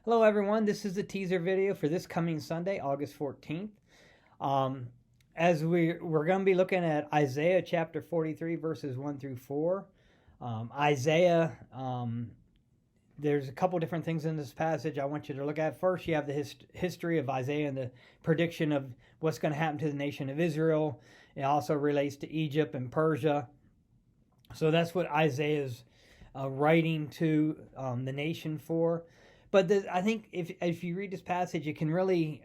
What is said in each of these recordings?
Hello everyone, this is the teaser video for this coming Sunday, August 14th. Um, as we're going to be looking at Isaiah chapter 43 verses 1 through 4. Isaiah, there's a couple different things in this passage I want you to look at. First, you have the history of Isaiah and the prediction of what's going to happen to the nation of Israel. It also relates to Egypt and Persia. So that's what Isaiah is writing to the nation for. But I think if you read this passage, it can really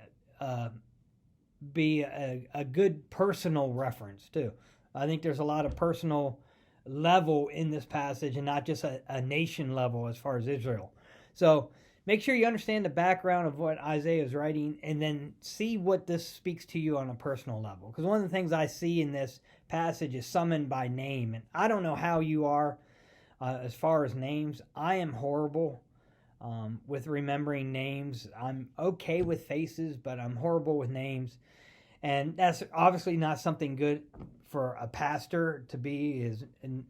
be a good personal reference too. I think there's a lot of personal level in this passage and not just a nation level as far as Israel. So make sure you understand the background of what Isaiah is writing and then see what this speaks to you on a personal level. Because one of the things I see in this passage is summoned by name. And I don't know how you are as far as names. I am horrible with remembering names. I'm okay with faces, but I'm horrible with names. And that's obviously not something good for a pastor to be,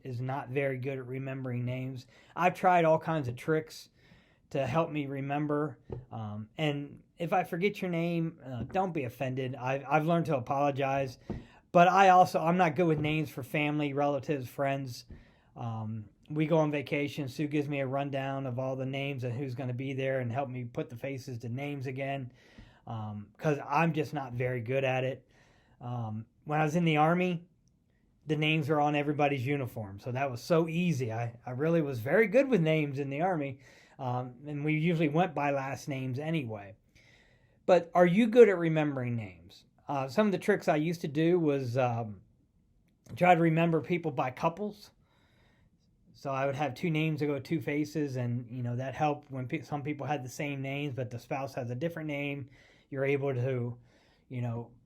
is not very good at remembering names. I've tried all kinds of tricks to help me remember. And if I forget your name, don't be offended. I've learned to apologize. But I'm not good with names for family, relatives, friends. We go on vacation. Sue gives me a rundown of all the names and who's going to be there and help me put the faces to names again, because I'm just not very good at it. When I was in the Army, the names are on everybody's uniform, so that was so easy. I really was very good with names in the Army, and we usually went by last names anyway. But are you good at remembering names? Some of the tricks I used to do was try to remember people by couples. So I would have two names that go two faces, and that helped when some people had the same names, but the spouse has a different name. You're able to,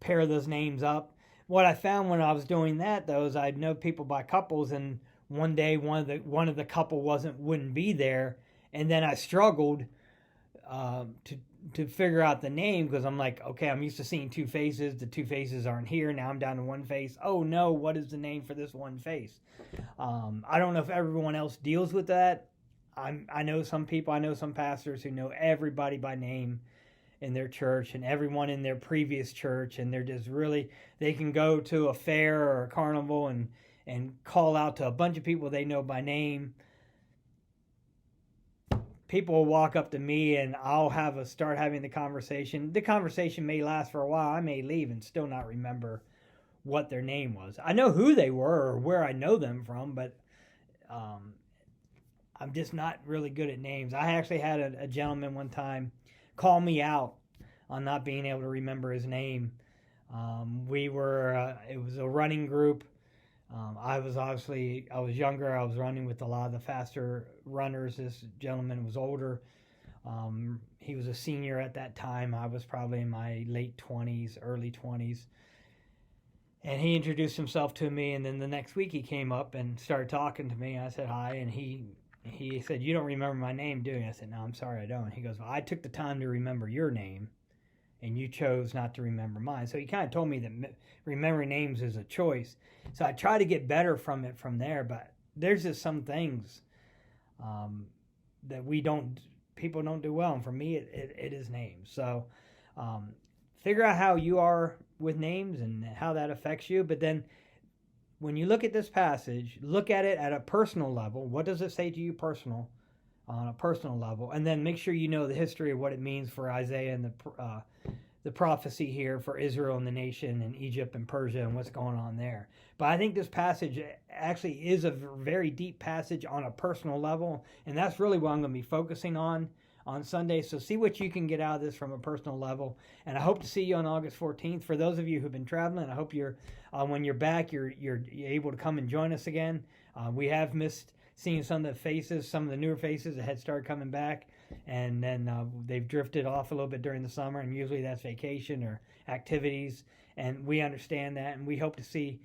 pair those names up. What I found when I was doing that, though, is I'd know people by couples, and one day one of the couple wouldn't be there, and then I struggled to figure out the name, because I'm like, okay, I'm used to seeing two faces. The two faces aren't here. Now I'm down to one face. Oh no, what is the name for this one face? I don't know if everyone else deals with that. I know some people, I know some pastors who know everybody by name in their church and everyone in their previous church, and they're just really, they can go to a fair or a carnival and call out to a bunch of people they know by name. People will walk up to me and I'll start having the conversation. The conversation may last for a while. I may leave and still not remember what their name was. I know who they were or where I know them from, but I'm just not really good at names. I actually had a gentleman one time call me out on not being able to remember his name. It was a running group. I was younger. I was running with a lot of the faster runners. This gentleman was older. He was a senior at that time. I was probably in my late 20s, early 20s. And he introduced himself to me, and then the next week he came up and started talking to me. I said hi, and he said, "You don't remember my name, do you?" I said, "No, I'm sorry, I don't." He goes, "Well, I took the time to remember your name, and you chose not to remember mine." So he kind of told me that remembering names is a choice. So I try to get better from it from there, but there's just some things that people don't do well, and for me, it is names. So figure out how you are with names and how that affects you. But then when you look at this passage, look at it at a personal level. What does it say to you on a personal level? And then make sure you know the history of what it means for Isaiah and the prophecy here for Israel and the nation and Egypt and Persia and what's going on there. But I think this passage actually is a very deep passage on a personal level, and that's really what I'm going to be focusing on Sunday. So see what you can get out of this from a personal level, and I hope to see you on August 14th. For those of you who've been traveling, I hope when you're back, you're able to come and join us again. We have missed seeing some of the faces, some of the newer faces that had started coming back, and then they've drifted off a little bit during the summer, and usually that's vacation or activities, and we understand that, and we hope to see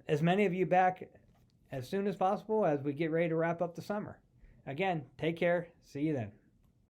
as many of you back as soon as possible as we get ready to wrap up the summer. Again, take care. See you then.